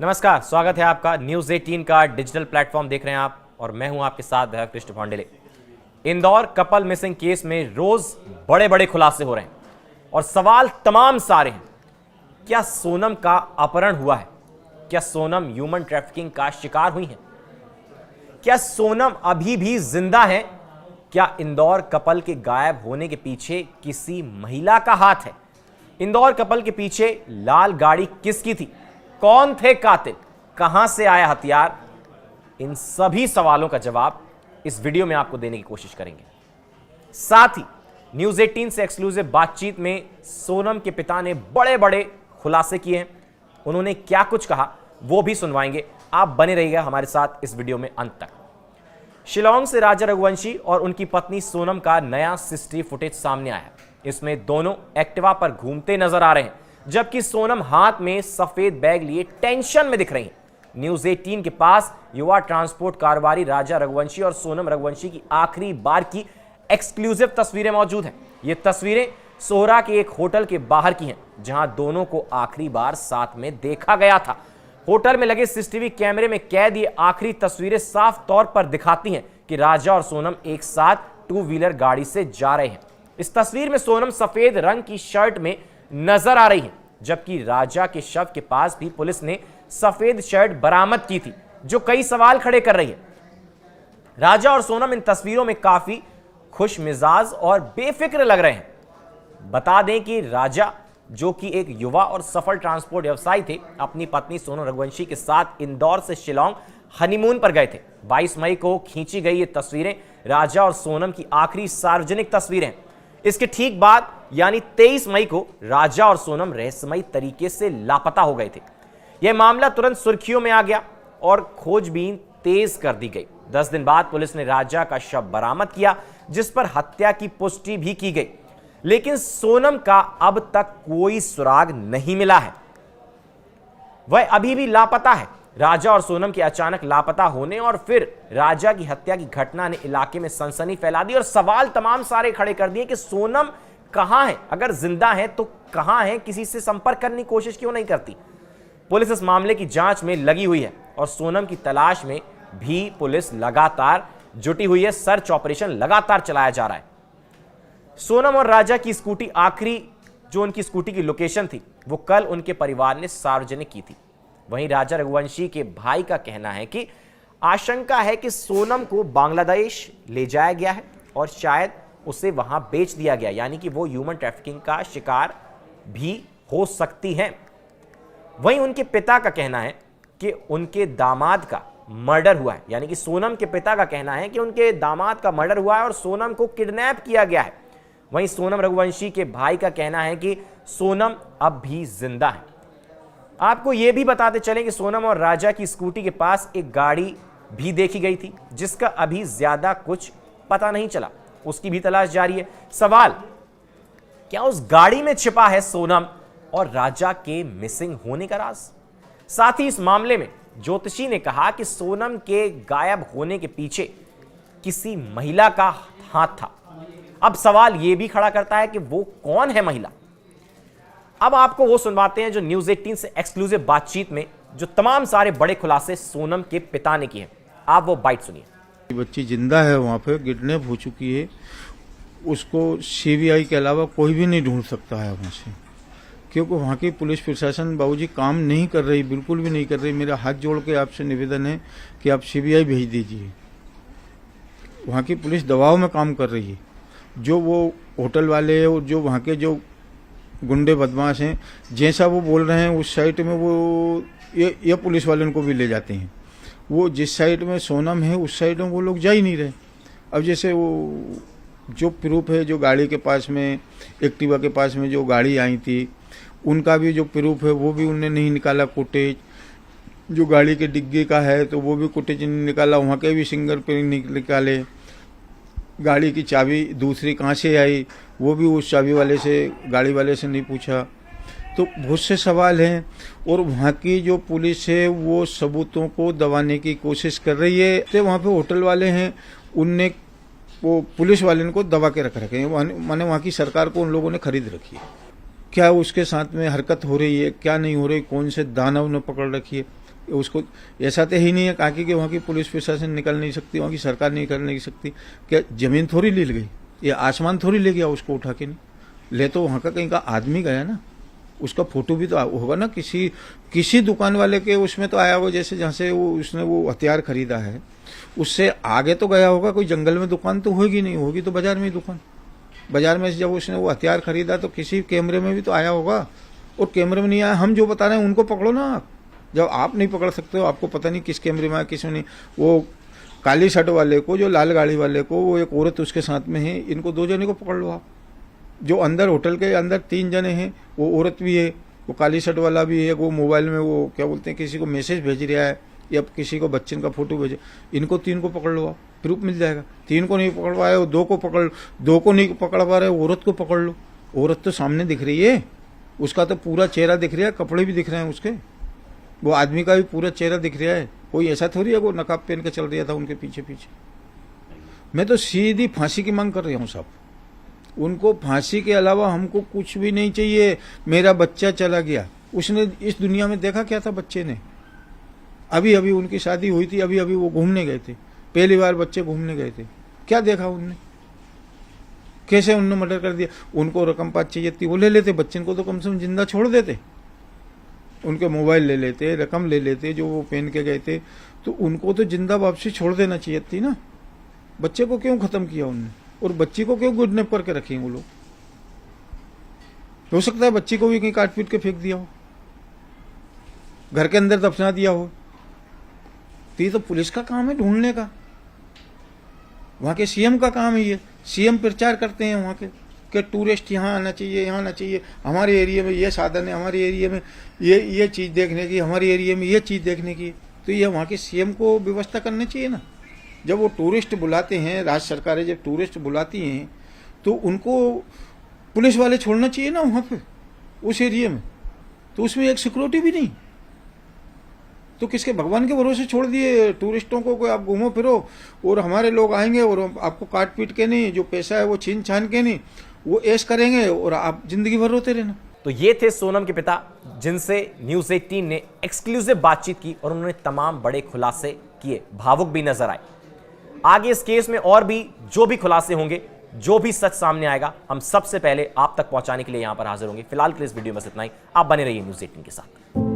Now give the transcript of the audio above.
नमस्कार, स्वागत है आपका न्यूज़ 18 का डिजिटल प्लेटफॉर्म देख रहे हैं आप और मैं हूं आपके साथ कृष्ण पांडेले। इंदौर कपल मिसिंग केस में रोज बड़े बड़े खुलासे हो रहे हैं और सवाल तमाम सारे हैं। क्या सोनम का अपहरण हुआ है? क्या सोनम ह्यूमन ट्रैफिकिंग का शिकार हुई है? क्या सोनम अभी भी जिंदा है? क्या इंदौर कपल के गायब होने के पीछे किसी महिला का हाथ है? इंदौर कपल के पीछे लाल गाड़ी किसकी थी? कौन थे कातिल? कहां से आया हथियार? इन सभी सवालों का जवाब इस वीडियो में आपको देने की कोशिश करेंगे। साथ ही न्यूज़ 18 से एक्सक्लूसिव बातचीत में सोनम के पिता ने बड़े बड़े खुलासे किए हैं। उन्होंने क्या कुछ कहा वो भी सुनवाएंगे। आप बने रहिएगा हमारे साथ इस वीडियो में अंत तक। शिलांग से राजा रघुवंशी और उनकी पत्नी सोनम का नया सीसीटीवी फुटेज सामने आया। इसमें दोनों एक्टिवा पर घूमते नजर आ रहे हैं, जबकि सोनम हाथ में सफेद बैग लिए टेंशन में दिख रही हैं। न्यूज़ 18 के पास युवा ट्रांसपोर्ट कारोबारी राजा रघुवंशी और सोनम रघुवंशी की आखिरी बार की एक्सक्लूसिव तस्वीरें मौजूद हैं। ये तस्वीरें सोहरा के एक होटल के बाहर की हैं, जहां दोनों को आखिरी बार साथ में देखा गया था। होटल में लगे सीसीटीवी कैमरे में कैद ये आखिरी तस्वीरें साफ तौर पर दिखाती हैं कि राजा और सोनम एक साथ टू व्हीलर गाड़ी से जा रहे हैं। इस तस्वीर में सोनम सफेद रंग की शर्ट में नजर आ रही है, जबकि राजा के शव के पास भी पुलिस ने सफेद शर्ट बरामद की थी, जो कई सवाल खड़े कर रही है। राजा और सोनम इन तस्वीरों में काफी खुश मिजाज और बेफिक्र लग रहे हैं। बता दें कि राजा, जो कि एक युवा और सफल ट्रांसपोर्ट व्यवसायी थे, अपनी पत्नी सोनम रघुवंशी के साथ इंदौर से शिलांग हनीमून पर गए थे। 22 मई को खींची गई ये तस्वीरें राजा और सोनम की आखिरी सार्वजनिक तस्वीरें। इसके ठीक बाद यानी 23 मई को राजा और सोनम रहस्यमयी तरीके से लापता हो गए थे। यह मामला तुरंत सुर्खियों में आ गया और खोजबीन तेज कर दी गई। 10 दिन बाद पुलिस ने राजा का शव बरामद किया, जिस पर हत्या की पुष्टि भी की गई, लेकिन सोनम का अब तक कोई सुराग नहीं मिला है। वह अभी भी लापता है। राजा और सोनम के अचानक लापता होने और फिर राजा की हत्या की घटना ने इलाके में सनसनी फैला दी और सवाल तमाम सारे खड़े कर दिए कि सोनम कहां है? अगर जिंदा है तो कहां है? किसी से संपर्क करने की कोशिश क्यों नहीं करती? पुलिस इस मामले की जांच में लगी हुई है और सोनम की तलाश में भी पुलिस लगातार जुटी हुई है। सर्च ऑपरेशन लगातार चलाया जा रहा है। सोनम और राजा की स्कूटी, आखिरी जो उनकी स्कूटी की लोकेशन थी, वो कल उनके परिवार ने सार्वजनिक की थी। वहीं राजा रघुवंशी के भाई का कहना है कि आशंका है कि सोनम को बांग्लादेश ले जाया गया है और शायद उसे वहां बेच दिया गया, यानी कि वो ह्यूमन ट्रैफिकिंग का शिकार भी हो सकती है। वहीं उनके पिता का कहना है कि उनके दामाद का मर्डर हुआ है, यानी कि सोनम के पिता का कहना है कि उनके दामाद का मर्डर हुआ है और सोनम को किडनैप किया गया है। वहीं सोनम रघुवंशी के भाई का कहना है कि सोनम अब भी जिंदा है। आपको यह भी बताते चलें कि सोनम और राजा की स्कूटी के पास एक गाड़ी भी देखी गई थी, जिसका अभी ज्यादा कुछ पता नहीं चला। उसकी भी तलाश जारी है। सवाल, क्या उस गाड़ी में छिपा है सोनम और राजा के मिसिंग होने का राज? साथ ही इस मामले में ज्योतिषी ने कहा कि सोनम के गायब होने के पीछे किसी महिला का हाथ था। अब सवाल यह भी खड़ा करता है कि वो कौन है महिला? अब आपको वो सुनवाते हैं जो न्यूज़ 18 से एक्सक्लूसिव बातचीत में जो तमाम सारे बड़े खुलासे सोनम के पिता ने किए हैं। आप वो बाइट सुनिए। बच्ची जिंदा है, वहाँ पे किडनैप हो चुकी है। उसको सीबीआई के अलावा कोई भी नहीं ढूंढ सकता है वहाँ से, क्योंकि वहाँ की पुलिस प्रशासन बाबूजी काम नहीं कर रही, बिल्कुल भी नहीं कर रही। मेरा हाथ जोड़ के आपसे निवेदन है कि आप सीबीआई भेज दीजिए। वहाँ की पुलिस दबाव में काम कर रही है। जो वो होटल वाले और जो वहाँ के जो गुंडे बदमाश हैं, जैसा वो बोल रहे हैं उस साइड में वो ये पुलिस वाले उनको भी ले जाते हैं। वो जिस साइड में सोनम है उस साइड में वो लोग जा ही नहीं रहे। अब जैसे वो जो प्रूफ है, जो गाड़ी के पास में, एक्टिवा के पास में जो गाड़ी आई थी, उनका भी जो प्रूफ है वो भी उनने नहीं निकाला फुटेज। जो गाड़ी के डिग्गी का है तो वो भी फुटेज नहीं निकाला, वहाँ के भी फिंगरप्रिंट नहीं निकाले। गाड़ी की चाबी दूसरी कहाँ से आई वो भी उस चाबी वाले से, गाड़ी वाले से नहीं पूछा। तो बहुत से सवाल हैं और वहाँ की जो पुलिस है वो सबूतों को दबाने की कोशिश कर रही है। तो वहाँ पे होटल वाले हैं, उनने वो पुलिस वाले को दबा के रख रखे हैं, माने वहाँ की सरकार को उन लोगों ने खरीद रखी है। क्या उसके साथ में हरकत हो रही है, क्या नहीं हो रही, कौन से दानव ने पकड़ रखी है, उसको ऐसा तो ही नहीं है काकी कि वहाँ की पुलिस प्रशासन निकल नहीं सकती, वहाँ की सरकार निकल नहीं सकती। क्या जमीन थोड़ी ले गई, ये आसमान थोड़ी ले गया उसको उठा के, नहीं ले तो वहाँ का कहीं का आदमी गया ना, उसका फोटो भी तो होगा ना, किसी दुकान वाले के उसमें तो आया हो, जैसे जहाँ से उसने वो हथियार खरीदा है उससे आगे तो गया होगा। कोई जंगल में दुकान तो होगी नहीं, होगी तो बाजार में ही दुकान। बाजार में जब उसने वो हथियार खरीदा तो किसी कैमरे में भी तो आया होगा, और कैमरे में नहीं आया। हम जो बता रहे हैं उनको पकड़ो ना आप, जब आप नहीं पकड़ सकते हो, आपको पता नहीं किस कैमरे में आया किस में नहीं। वो काली शर्ट वाले को, जो लाल गाड़ी वाले को, वो एक औरत उसके साथ में है, इनको 2 जने को पकड़ लो आप। जो अंदर होटल के अंदर 3 जने हैं, वो औरत भी है, वो काली शर्ट वाला भी है, वो मोबाइल में वो क्या बोलते हैं किसी को मैसेज भेज रहा है या किसी को बच्चन का फोटो भेजे, इनको 3 को पकड़ लो आप, प्रूफ मिल जाएगा। 3 को नहीं पकड़ पाए, 2 को पकड़, 2 को नहीं पकड़ पा रहे, औरत को पकड़ लो। औरत तो सामने दिख रही है, उसका तो पूरा चेहरा दिख रहा है, कपड़े भी दिख रहे हैं उसके, वो आदमी का भी पूरा चेहरा दिख रहा है। कोई ऐसा थोड़ी है वो नकाब पहन के चल रहा था उनके पीछे पीछे। मैं तो सीधी फांसी की मांग कर रहा हूँ साहब, उनको फांसी के अलावा हमको कुछ भी नहीं चाहिए। मेरा बच्चा चला गया, उसने इस दुनिया में देखा क्या था बच्चे ने? अभी अभी उनकी शादी हुई थी, अभी अभी वो घूमने गए थे, पहली बार बच्चे घूमने गए थे, क्या देखा उनने? कैसे उनने मर्डर कर दिया? उनको रकम 5 चाहिए थी, वो ले लेते, बच्चे को तो कम से कम जिंदा छोड़ देते, उनके मोबाइल ले लेते, रकम ले लेते जो वो पहन के गए थे, तो उनको तो जिंदा वापसी छोड़ देना चाहिए थी ना। बच्चे को क्यों खत्म किया उनने, और बच्ची को क्यों गुडनैप करके रखे वो लोग? हो सकता है बच्ची को भी कहीं काट पीट के फेंक दिया हो, घर के अंदर दफना दिया हो। तो ये तो पुलिस का काम है ढूंढने का, वहां के सीएम का काम है ये। सीएम प्रचार करते हैं वहां के कि टूरिस्ट यहाँ आना चाहिए, यहाँ आना चाहिए, हमारे एरिया में ये साधन है, हमारे एरिया में ये चीज़ देखने की, हमारे एरिया में ये चीज़ देखने की। तो ये वहाँ के सीएम को व्यवस्था करनी चाहिए ना। जब वो टूरिस्ट बुलाते हैं, राज्य सरकारें जब टूरिस्ट बुलाती हैं तो उनको पुलिस वाले छोड़ना चाहिए ना वहाँ पे, उस एरिया में। तो उसमें एक सिक्योरिटी भी नहीं, तो किसके भगवान के भरोसे छोड़ दिए टूरिस्टों को, कोई आप घूमो फिरो और हमारे लोग आएंगे और आपको काट पीट के नहीं, जो पैसा है वो छीन छान के नहीं, वो ऐश करेंगे और आप जिंदगी भर रोते रहना। तो ये थे सोनम के पिता, जिनसे न्यूज़ 18 ने एक्सक्लूसिव बातचीत की और उन्होंने तमाम बड़े खुलासे किए, भावुक भी नजर आए। आगे इस केस में और भी जो भी खुलासे होंगे, जो भी सच सामने आएगा, हम सबसे पहले आप तक पहुंचाने के लिए यहां पर हाजिर होंगे। फिलहाल के लिए इस वीडियो में बस इतना ही। आप बने रहिए न्यूज़ 18 के साथ।